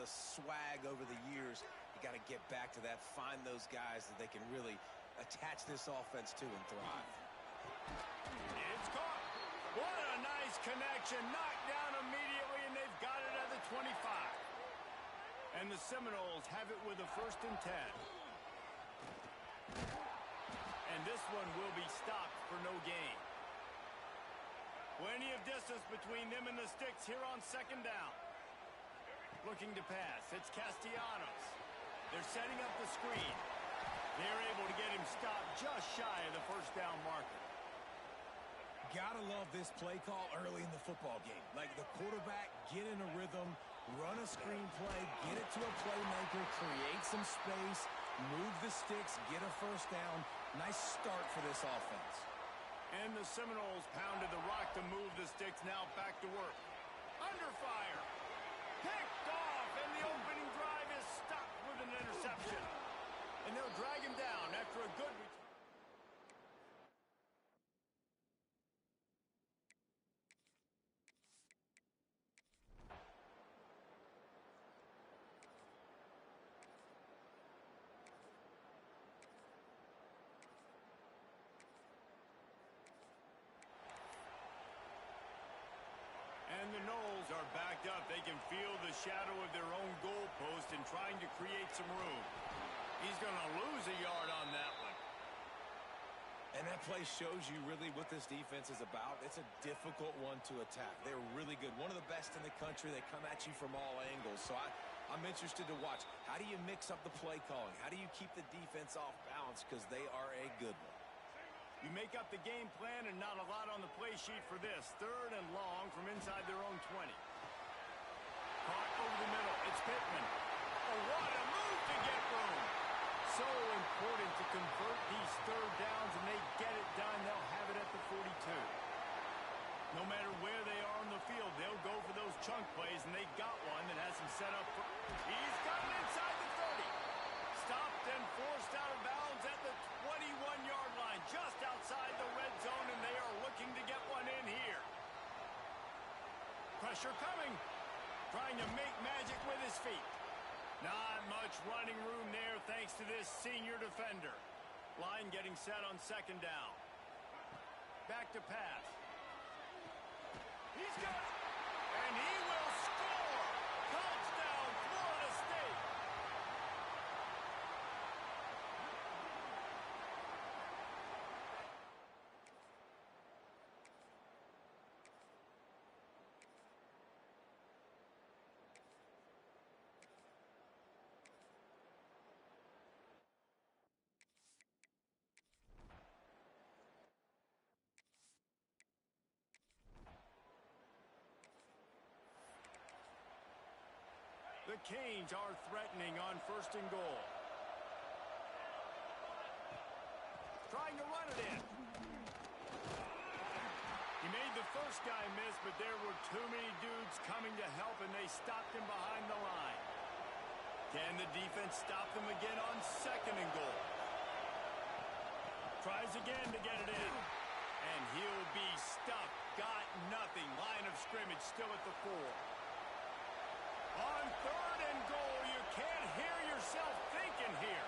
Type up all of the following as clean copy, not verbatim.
of swag over the years. You got to get back to that, find those guys that they can really attach this offense to and thrive. It's caught. What a nice connection. Knocked down immediately, and they've got it at the 25. And the Seminoles have it with a 1st and 10. And this one will be stopped for no gain. Plenty of distance between them and the sticks here on 2nd down. Looking to pass. It's Castellanos. They're setting up the screen. They're able to get him stopped just shy of the 1st down marker. Gotta love this play call early in the football game. Like the quarterback, get in a rhythm, run a screen play, get it to a playmaker, create some space, move the sticks, get a 1st down. Nice start for this offense. And the Seminoles pounded the rock to move the sticks. Now back to work. Under fire. Picked off, and the opening drive is stopped with an interception. And they'll drag him down after a good return. And the Noles are backed up. They can feel the shadow of their own goalpost and trying to create some room. He's going to lose a yard on that one. And that play shows you really what this defense is about. It's a difficult one to attack. They're really good. One of the best in the country. They come at you from all angles. So I'm interested to watch. How do you mix up the play calling? How do you keep the defense off balance? Because they are a good one. You make up the game plan and not a lot on the play sheet for this. 3rd and long from inside their own 20. Caught over the middle. It's Pittman. Oh, what a move to get room. So important to convert these 3rd downs, and they get it done. They'll have it at the 42. No matter where they are on the field, they'll go for those chunk plays, and they got one that has him set up. He's got it inside the 30. Stopped and forced out of bounds at the 21-yard line, just outside the red zone, and they are looking to get one in here. Pressure coming. Trying to make magic with his feet. Not much running room there thanks to this senior defender. Line getting set on 2nd down. Back to pass. He's got it. And he will score. Touchdown, Florida State. The Canes are threatening on 1st and goal. Trying to run it in. He made the first guy miss, but there were too many dudes coming to help, and they stopped him behind the line. Can the defense stop them again on 2nd and goal? Tries again to get it in. And he'll be stuffed. Got nothing. Line of scrimmage still at the 4. On 3rd and goal, you can't hear yourself thinking here.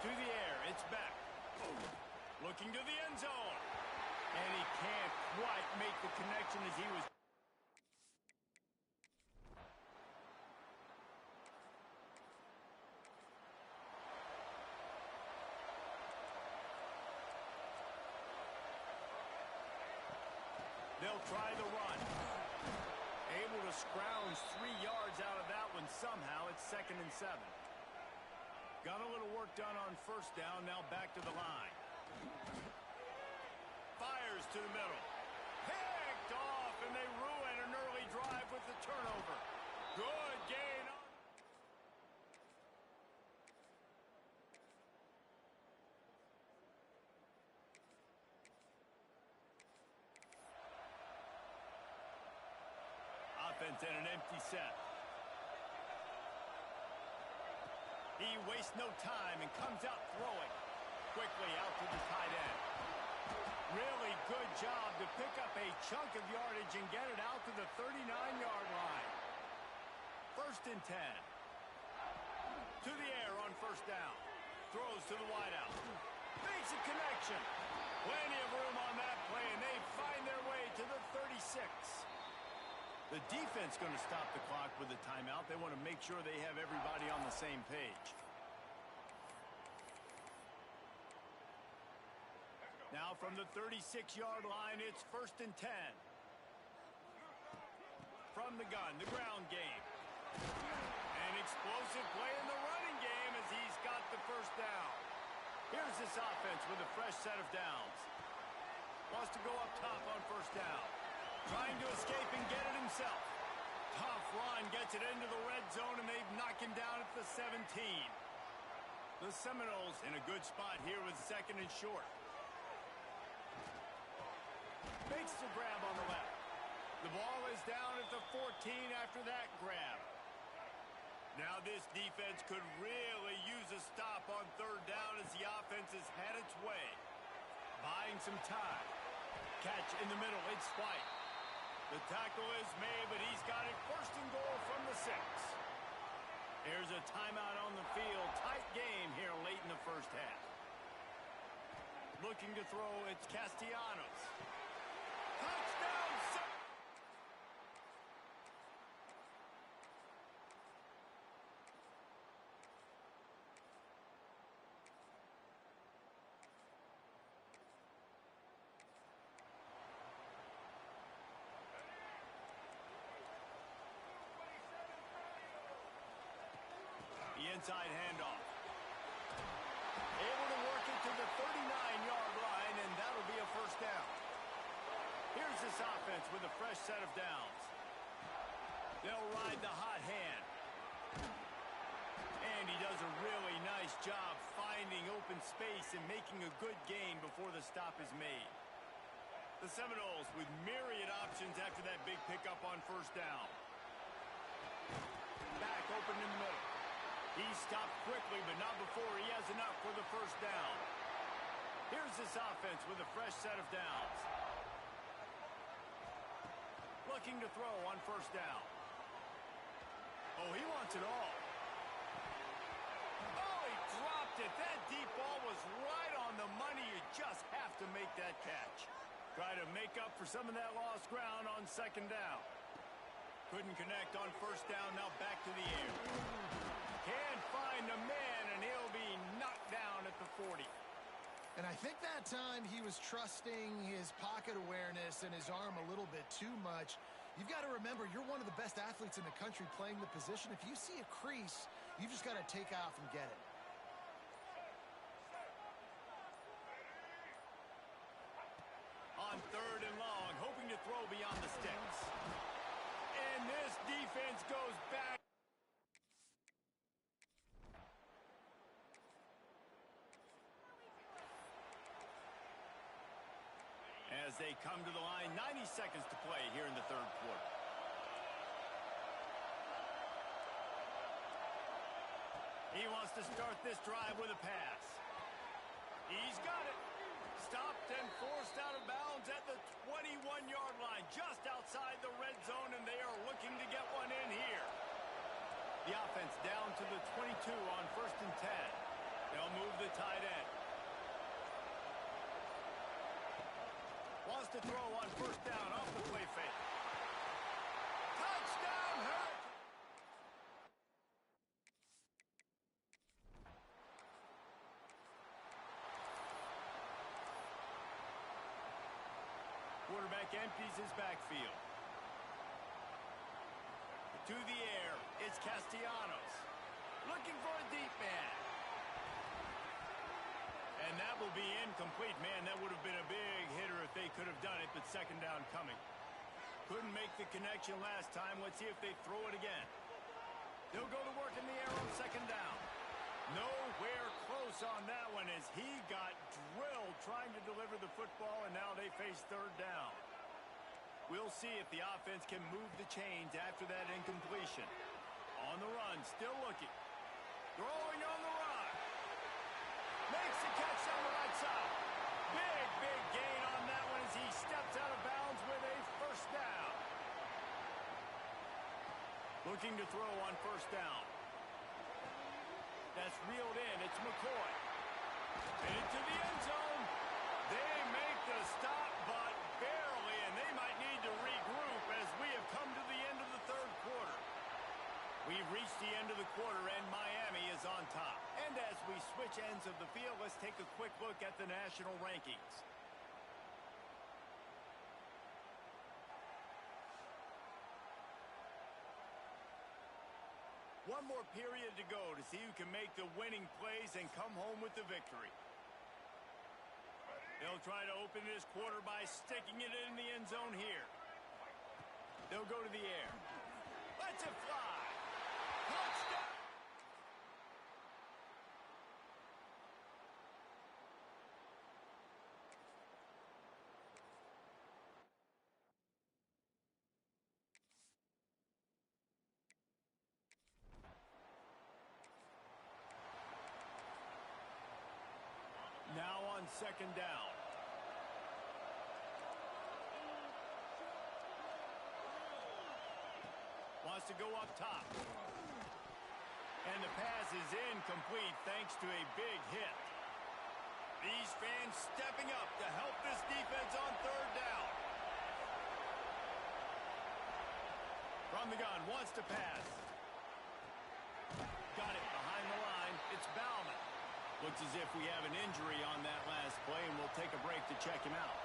To the air, it's back. Looking to the end zone. And he can't quite make the connection as he was. They'll try the run. Able to scrounge 3 yards out of that one somehow. It's 2nd and 7. Got a little work done on 1st down. Now back to the line. Fires to the middle. Picked off, and they ruin an early drive with the turnover. Good gain on. Offense in an empty set. He wastes no time and comes out throwing. Quickly out to the tight end. Really good job to pick up a chunk of yardage and get it out to the 39-yard line. 1st first and 10. To the air on first down. Throws to the wideout. Makes a connection. Plenty of room on that play, and they find their way to the 36. The defense going to stop the clock with a timeout. They want to make sure they have everybody on the same page. Now from the 36-yard line, it's first and 10. From the gun, the ground game. An explosive play in the running game as he's got the first down. Here's this offense with a fresh set of downs. Wants to go up top on first down. Trying to escape and get it himself. Tough run, gets it into the red zone, and they've knocked him down at the 17. The Seminoles in a good spot here with second and short. Makes the grab on the left. The ball is down at the 14 after that grab. Now this defense could really use a stop on third down as the offense has had its way. Buying some time. Catch in the middle. It's White. The tackle is made, but he's got it first and goal from the 6. Here's a timeout on the field. Tight game here late in the first half. Looking to throw, it's Castellanos. Touchdown! The inside handoff. Able to work it to the 39-yard line, and that'll be a first down. Here's this offense with a fresh set of downs. They'll ride the hot hand. And he does a really nice job finding open space and making a good gain before the stop is made. The Seminoles with myriad options after that big pickup on first down. Back open in the middle. He stopped quickly, but not before he has enough for the first down. Here's this offense with a fresh set of downs. Looking to throw on first down. Oh, he wants it all. Oh, he dropped it. That deep ball was right on the money. You just have to make that catch. Try to make up for some of that lost ground on second down. Couldn't connect on first down. Now back to the air. Can't find a man, and he'll be knocked down at the 40. And I think that time he was trusting his pocket awareness and his arm a little bit too much. You've got to remember, you're one of the best athletes in the country playing the position. If you see a crease, you just got to take off and get it. On third and long, hoping to throw beyond the sticks. And this defense goes back. As they come to the line, 90 seconds to play here in the third quarter. He wants to start this drive with a pass. He's got it. Stopped and forced out of bounds at the 21-yard line, just outside the red zone, and they are looking to get one in here. The offense down to the 22 on first and 10. They'll move the tight end. Wants to throw on first down off the play fake. Touchdown, Hurricane! Quarterback empties his backfield. To the air, it's Castellanos. Looking for a deep man. And that will be incomplete. Man, that would have been a big hitter if they could have done it, but second down coming. Couldn't make the connection last time. Let's see if they throw it again. They'll go to work in the air on second down. Nowhere close on that one as he got drilled trying to deliver the football, and now they face third down. We'll see if the offense can move the chains after that incompletion. On the run, still looking. Throwing on the run. Makes the catch on the right side. Big gain on that one as he steps out of bounds with a first down. Looking to throw on first down. That's reeled in. It's McCoy. Into the end zone. They make the stop, but barely, and they might need to regroup as we have come to the end of the third quarter. We've reached the end of the quarter, and Miami is on top. And as we switch ends of the field, let's take a quick look at the national rankings. One more period to go to see who can make the winning plays and come home with the victory. They'll try to open this quarter by sticking it in the end zone here. They'll go to the air. Let's it fly. Touchdown. Now on second down. Wants to go up top. And the pass is incomplete thanks to a big hit. These fans stepping up to help this defense on third down. From the gun, wants to pass. Got it behind the line. It's Bauman. Looks as if we have an injury on that last play, and we'll take a break to check him out.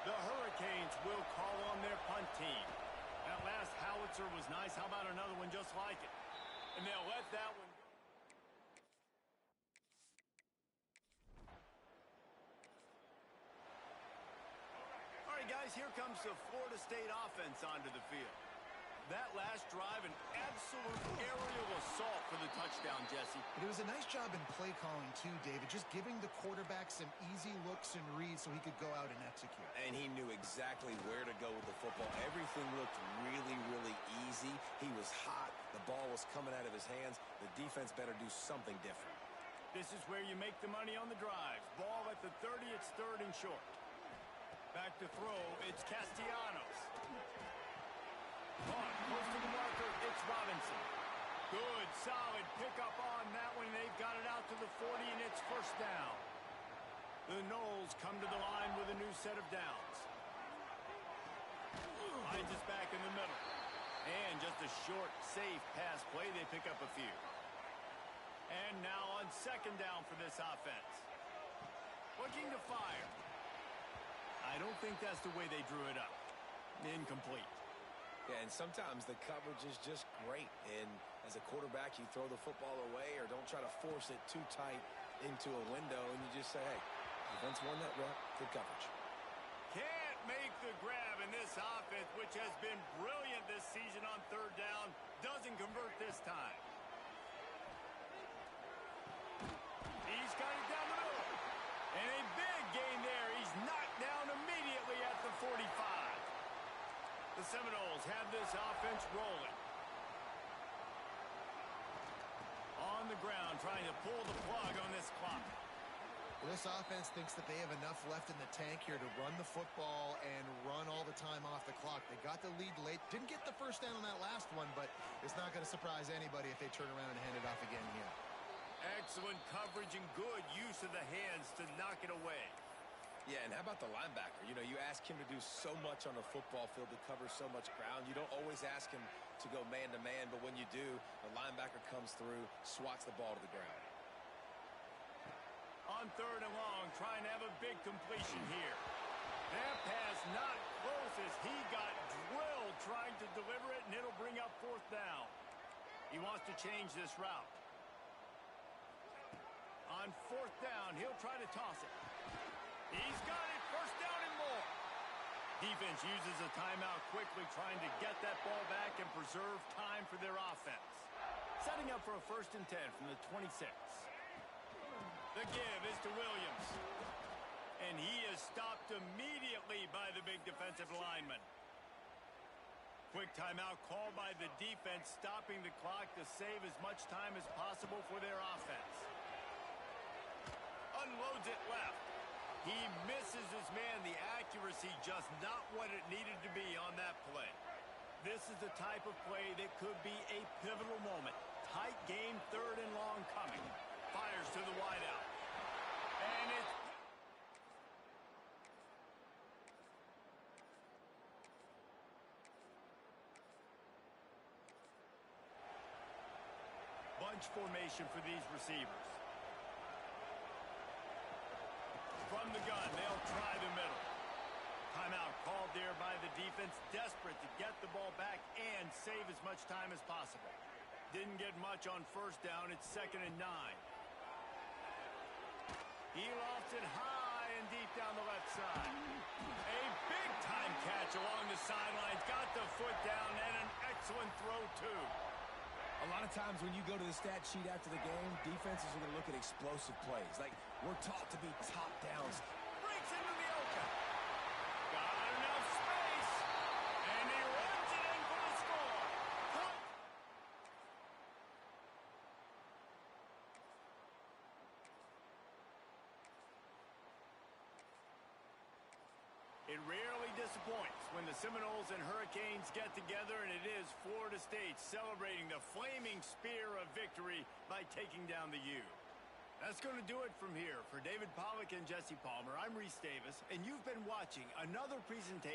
The Hurricanes will call on their punt team. That last howitzer was nice. How about another one just like it? And they'll let that one go. All right, guys, here comes the Florida State offense onto the field. That last drive, an absolute aerial assault for the touchdown, Jesse. But it was a nice job in play calling, too, David, just giving the quarterback some easy looks and reads so he could go out and execute. And he knew exactly where to go with the football. Everything looked really, really easy. He was hot. The ball was coming out of his hands. The defense better do something different. This is where you make the money on the drives. Ball at the 30, it's third and short. Back to throw, it's Castellanos. Close to the marker, it's Robinson. Good, solid pickup on that one. They've got it out to the 40, and it's first down. The Noles come to the line with a new set of downs. Finds us back in the middle. And just a short, safe pass play. They pick up a few. And now on second down for this offense. Looking to fire. I don't think that's the way they drew it up. Incomplete. Yeah, and sometimes the coverage is just great. And as a quarterback, you throw the football away or don't try to force it too tight into a window, and you just say, hey, defense won that rep, good coverage. Can't make the grab in this offense, which has been brilliant this season on third down. Doesn't convert this time. He's got it down the middle. And a big gain there. He's knocked down immediately at the 45. The Seminoles have this offense rolling. On the ground, trying to pull the plug on this clock. Well, this offense thinks that they have enough left in the tank here to run the football and run all the time off the clock. They got the lead late. Didn't get the first down on that last one, but it's not going to surprise anybody if they turn around and hand it off again here. Excellent coverage and good use of the hands to knock it away. Yeah, and how about the linebacker? You know, you ask him to do so much on a football field, to cover so much ground. You don't always ask him to go man-to-man, but when you do, the linebacker comes through, swats the ball to the ground. On third and long, trying to have a big completion here. That pass not close as he got drilled trying to deliver it, and it'll bring up fourth down. He wants to change this route. On fourth down, he'll try to toss it. He's got it, first down and more. Defense uses a timeout quickly, trying to get that ball back and preserve time for their offense. Setting up for a 1st and 10 from the 26. The give is to Williams. And he is stopped immediately by the big defensive lineman. Quick timeout called by the defense, stopping the clock to save as much time as possible for their offense. Unloads it left. He misses his man. The accuracy just not what it needed to be on that play. This is the type of play that could be a pivotal moment. Tight game, 3rd and long coming. Fires to the wideout. And it's... bunch formation for these receivers. From the gun, they'll try the middle. Timeout called there by the defense, desperate to get the ball back and save as much time as possible. Didn't get much on 1st down. It's 2nd and 9. He lofts it high and deep down the left side. A big-time catch along the sidelines. Got the foot down and an excellent throw, too. A lot of times when you go to the stat sheet after the game, defenses are going to look at explosive plays. Like, we're taught to be top downs. Breaks into the open. Got enough space. And he runs it in for the score. It rarely disappoints when the Seminoles and Hurricanes get together, and it is Florida State celebrating the flaming spear of victory by taking down the U. That's going to do it from here. For David Pollack and Jesse Palmer, I'm Reese Davis, and you've been watching another presentation